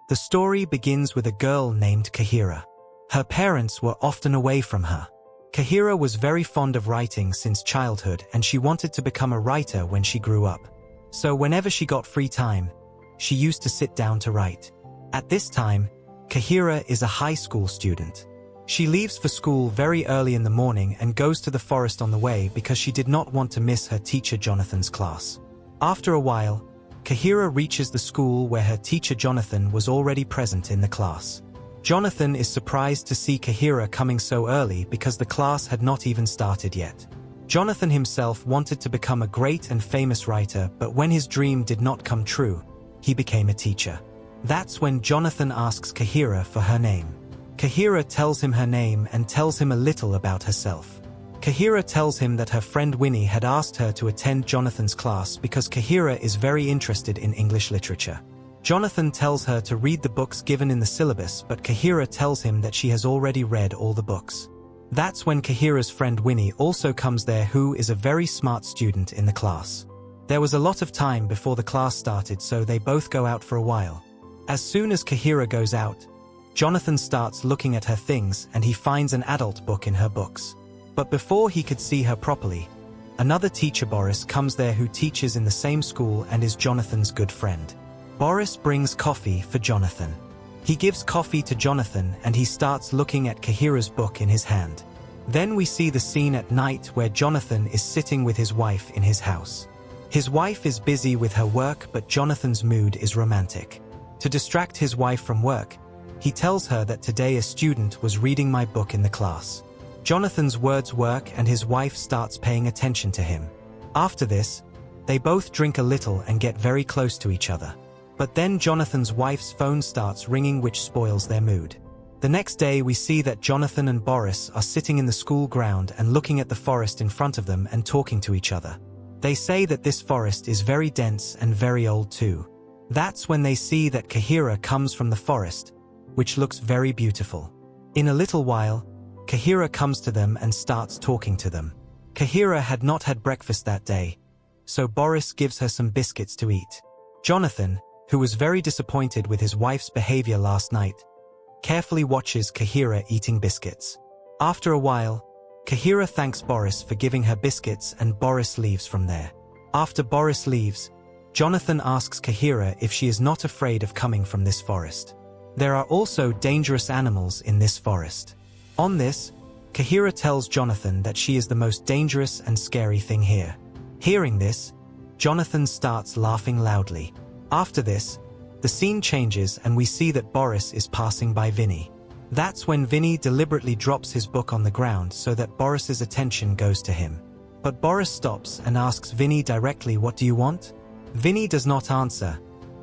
The story begins with a girl named Kahira. Her parents were often away from her. Kahira was very fond of writing since childhood, and she wanted to become a writer when she grew up. So whenever she got free time, she used to sit down to write. At this time, Kahira is a high school student. She leaves for school very early in the morning and goes to the forest on the way because she did not want to miss her teacher Jonathan's class. After a while, Kahira reaches the school where her teacher Jonathan was already present in the class. Jonathan is surprised to see Kahira coming so early because the class had not even started yet. Jonathan himself wanted to become a great and famous writer, but when his dream did not come true, he became a teacher. That's when Jonathan asks Kahira for her name. Kahira tells him her name and tells him a little about herself. Kahira tells him that her friend Winnie had asked her to attend Jonathan's class because Kahira is very interested in English literature. Jonathan tells her to read the books given in the syllabus, but Kahira tells him that she has already read all the books. That's when Kahira's friend Winnie also comes there, who is a very smart student in the class. There was a lot of time before the class started, so they both go out for a while. As soon as Kahira goes out, Jonathan starts looking at her things and he finds an adult book in her books. But before he could see her properly, another teacher, Boris, comes there, who teaches in the same school and is Jonathan's good friend. Boris brings coffee for Jonathan. He gives coffee to Jonathan and he starts looking at Kahira's book in his hand. Then we see the scene at night where Jonathan is sitting with his wife in his house. His wife is busy with her work, but Jonathan's mood is romantic. To distract his wife from work, he tells her that today a student was reading my book in the class. Jonathan's words work and his wife starts paying attention to him. After this, they both drink a little and get very close to each other. But then Jonathan's wife's phone starts ringing, which spoils their mood. The next day we see that Jonathan and Boris are sitting in the school ground and looking at the forest in front of them and talking to each other. They say that this forest is very dense and very old too. That's when they see that Kahira comes from the forest, which looks very beautiful. In a little while, Kahira comes to them and starts talking to them. Kahira had not had breakfast that day, so Boris gives her some biscuits to eat. Jonathan, who was very disappointed with his wife's behavior last night, carefully watches Kahira eating biscuits. After a while, Kahira thanks Boris for giving her biscuits and Boris leaves from there. After Boris leaves, Jonathan asks Kahira if she is not afraid of coming from this forest. There are also dangerous animals in this forest. On this, Kahira tells Jonathan that she is the most dangerous and scary thing here. Hearing this, Jonathan starts laughing loudly. After this, the scene changes and we see that Boris is passing by Vinny. That's when Vinny deliberately drops his book on the ground so that Boris's attention goes to him. But Boris stops and asks Vinny directly, "What do you want?" Vinny does not answer,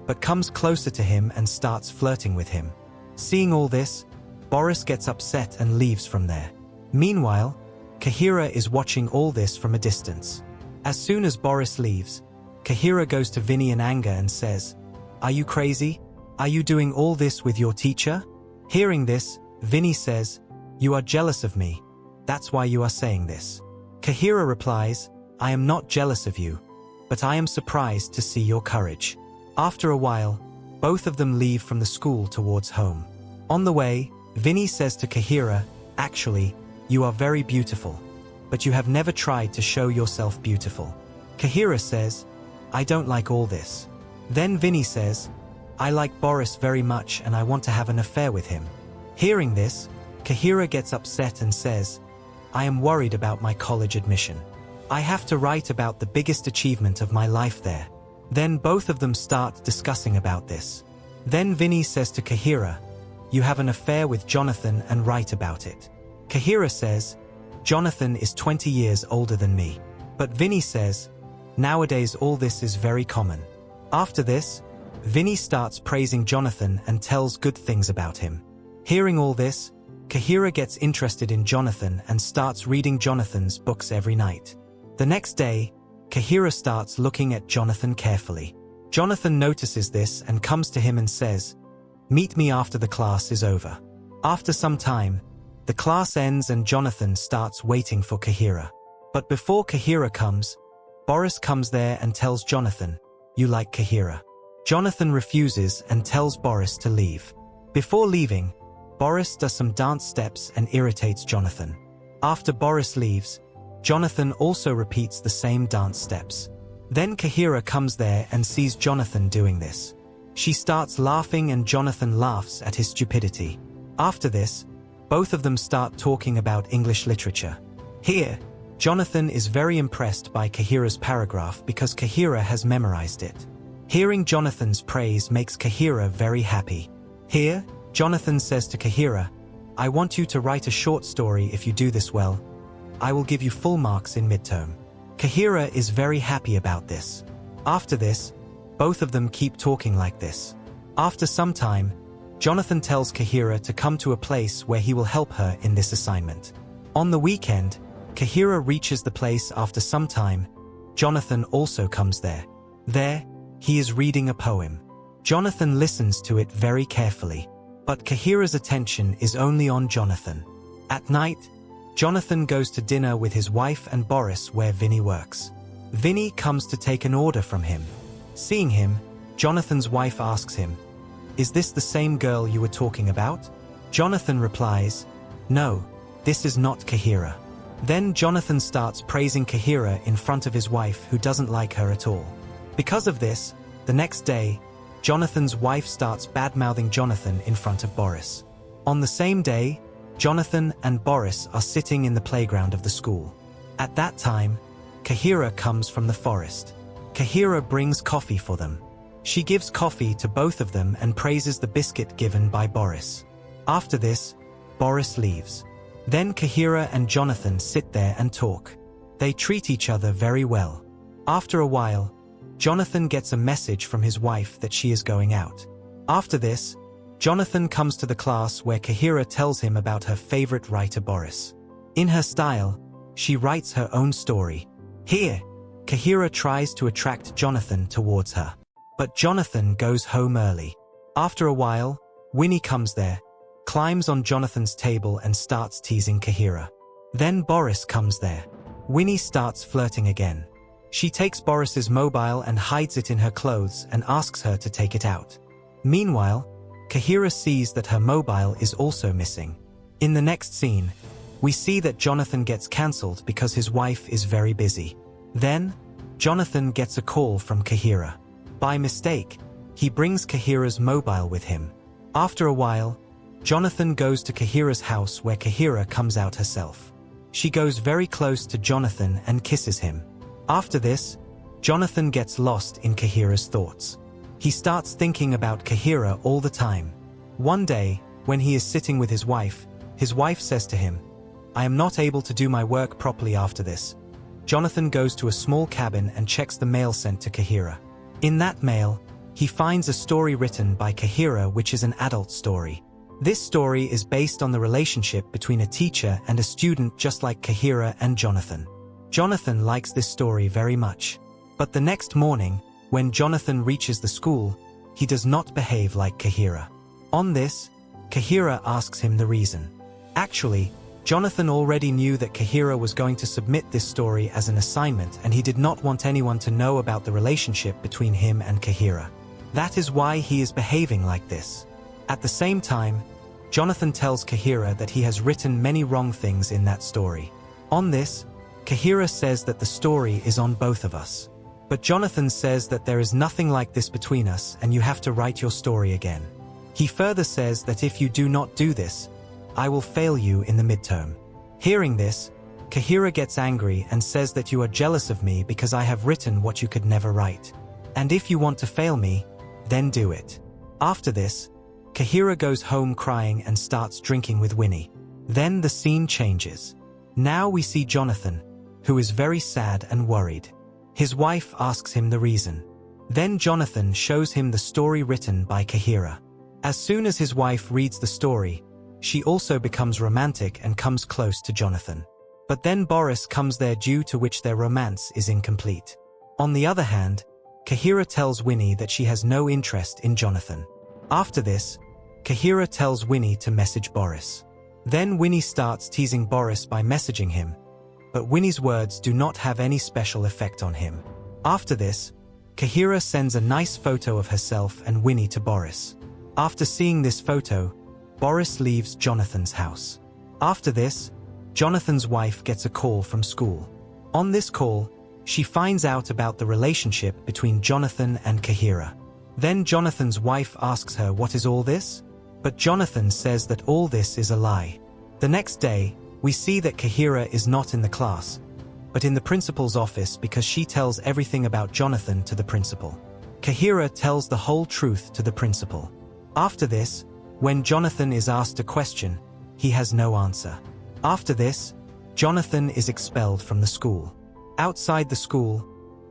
but comes closer to him and starts flirting with him. Seeing all this, Boris gets upset and leaves from there. Meanwhile, Kahira is watching all this from a distance. As soon as Boris leaves, Kahira goes to Vinny in anger and says, "Are you crazy? Are you doing all this with your teacher?" Hearing this, Vinny says, "You are jealous of me. That's why you are saying this." Kahira replies, "I am not jealous of you, but I am surprised to see your courage." After a while, both of them leave from the school towards home. On the way, Vinny says to Kahira, "Actually, you are very beautiful, but you have never tried to show yourself beautiful." Kahira says, "I don't like all this." Then Vinny says, "I like Boris very much and I want to have an affair with him." Hearing this, Kahira gets upset and says, "I am worried about my college admission. I have to write about the biggest achievement of my life there." Then both of them start discussing about this. Then Vinny says to Kahira, "You have an affair with Jonathan and write about it." Kahira says, "Jonathan is 20 years older than me." But Vinny says, "Nowadays all this is very common." After this, Vinny starts praising Jonathan and tells good things about him. Hearing all this, Kahira gets interested in Jonathan and starts reading Jonathan's books every night. The next day, Kahira starts looking at Jonathan carefully. Jonathan notices this and comes to him and says, "Meet me after the class is over." After some time, the class ends and Jonathan starts waiting for Kahira. But before Kahira comes, Boris comes there and tells Jonathan, "You like Kahira." Jonathan refuses and tells Boris to leave. Before leaving, Boris does some dance steps and irritates Jonathan. After Boris leaves, Jonathan also repeats the same dance steps. Then Kahira comes there and sees Jonathan doing this. She starts laughing and Jonathan laughs at his stupidity. After this, both of them start talking about English literature. Here, Jonathan is very impressed by Kahira's paragraph because Kahira has memorized it. Hearing Jonathan's praise makes Kahira very happy. Here, Jonathan says to Kahira, "I want you to write a short story. If you do this well, I will give you full marks in midterm." Kahira is very happy about this. After this, both of them keep talking like this. After some time, Jonathan tells Kahira to come to a place where he will help her in this assignment. On the weekend, Kahira reaches the place. After some time, Jonathan also comes there. There, he is reading a poem. Jonathan listens to it very carefully, but Kahira's attention is only on Jonathan. At night, Jonathan goes to dinner with his wife and Boris where Vinny works. Vinny comes to take an order from him. Seeing him, Jonathan's wife asks him, "Is this the same girl you were talking about?" Jonathan replies, "No, this is not Kahira." Then Jonathan starts praising Kahira in front of his wife who doesn't like her at all. Because of this, the next day, Jonathan's wife starts bad-mouthing Jonathan in front of Boris. On the same day, Jonathan and Boris are sitting in the playground of the school. At that time, Kahira comes from the forest. Kahira brings coffee for them. She gives coffee to both of them and praises the biscuit given by Boris. After this, Boris leaves. Then Kahira and Jonathan sit there and talk. They treat each other very well. After a while, Jonathan gets a message from his wife that she is going out. After this, Jonathan comes to the class where Kahira tells him about her favorite writer Boris. In her style, she writes her own story. Here, Kahira tries to attract Jonathan towards her. But Jonathan goes home early. After a while, Winnie comes there, climbs on Jonathan's table and starts teasing Kahira. Then Boris comes there. Winnie starts flirting again. She takes Boris's mobile and hides it in her clothes and asks her to take it out. Meanwhile, Kahira sees that her mobile is also missing. In the next scene, we see that Jonathan gets cancelled because his wife is very busy. Then, Jonathan gets a call from Kahira. By mistake, he brings Kahira's mobile with him. After a while, Jonathan goes to Kahira's house where Kahira comes out herself. She goes very close to Jonathan and kisses him. After this, Jonathan gets lost in Kahira's thoughts. He starts thinking about Kahira all the time. One day, when he is sitting with his wife says to him, "I am not able to do my work properly after this." Jonathan goes to a small cabin and checks the mail sent to Kahira. In that mail, he finds a story written by Kahira which is an adult story. This story is based on the relationship between a teacher and a student just like Kahira and Jonathan. Jonathan likes this story very much. But the next morning, when Jonathan reaches the school, he does not behave like Kahira. On this, Kahira asks him the reason. Actually, Jonathan already knew that Kahira was going to submit this story as an assignment and he did not want anyone to know about the relationship between him and Kahira. That is why he is behaving like this. At the same time, Jonathan tells Kahira that he has written many wrong things in that story. On this, Kahira says that the story is on both of us. But Jonathan says that there is nothing like this between us and you have to write your story again. He further says that if you do not do this, I will fail you in the midterm. Hearing this, Kahira gets angry and says that you are jealous of me because I have written what you could never write. And if you want to fail me, then do it. After this, Kahira goes home crying and starts drinking with Winnie. Then the scene changes. Now we see Jonathan, who is very sad and worried. His wife asks him the reason. Then Jonathan shows him the story written by Kahira. As soon as his wife reads the story, she also becomes romantic and comes close to Jonathan. But then Boris comes there due to which their romance is incomplete. On the other hand, Kahira tells Winnie that she has no interest in Jonathan. After this, Kahira tells Winnie to message Boris. Then Winnie starts teasing Boris by messaging him, but Winnie's words do not have any special effect on him. After this, Kahira sends a nice photo of herself and Winnie to Boris. After seeing this photo, Boris leaves Jonathan's house. After this, Jonathan's wife gets a call from school. On this call, she finds out about the relationship between Jonathan and Kahira. Then Jonathan's wife asks her what is all this? But Jonathan says that all this is a lie. The next day, we see that Kahira is not in the class, but in the principal's office because she tells everything about Jonathan to the principal. Kahira tells the whole truth to the principal. After this, when Jonathan is asked a question, he has no answer. After this, Jonathan is expelled from the school. Outside the school,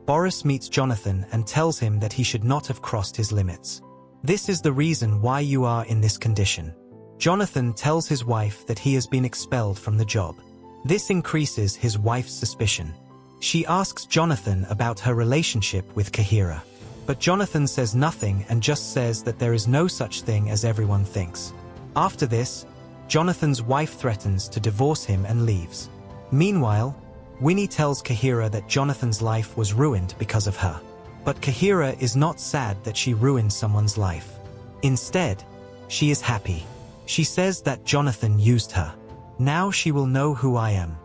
Boris meets Jonathan and tells him that he should not have crossed his limits. This is the reason why you are in this condition. Jonathan tells his wife that he has been expelled from the job. This increases his wife's suspicion. She asks Jonathan about her relationship with Kahira. But Jonathan says nothing and just says that there is no such thing as everyone thinks. After this, Jonathan's wife threatens to divorce him and leaves. Meanwhile, Winnie tells Kahira that Jonathan's life was ruined because of her. But Kahira is not sad that she ruined someone's life. Instead, she is happy. She says that Jonathan used her. Now she will know who I am.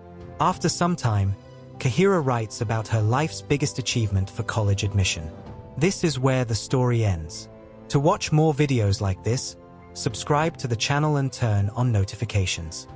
After some time, Kahira writes about her life's biggest achievement for college admission. This is where the story ends. To watch more videos like this, subscribe to the channel and turn on notifications.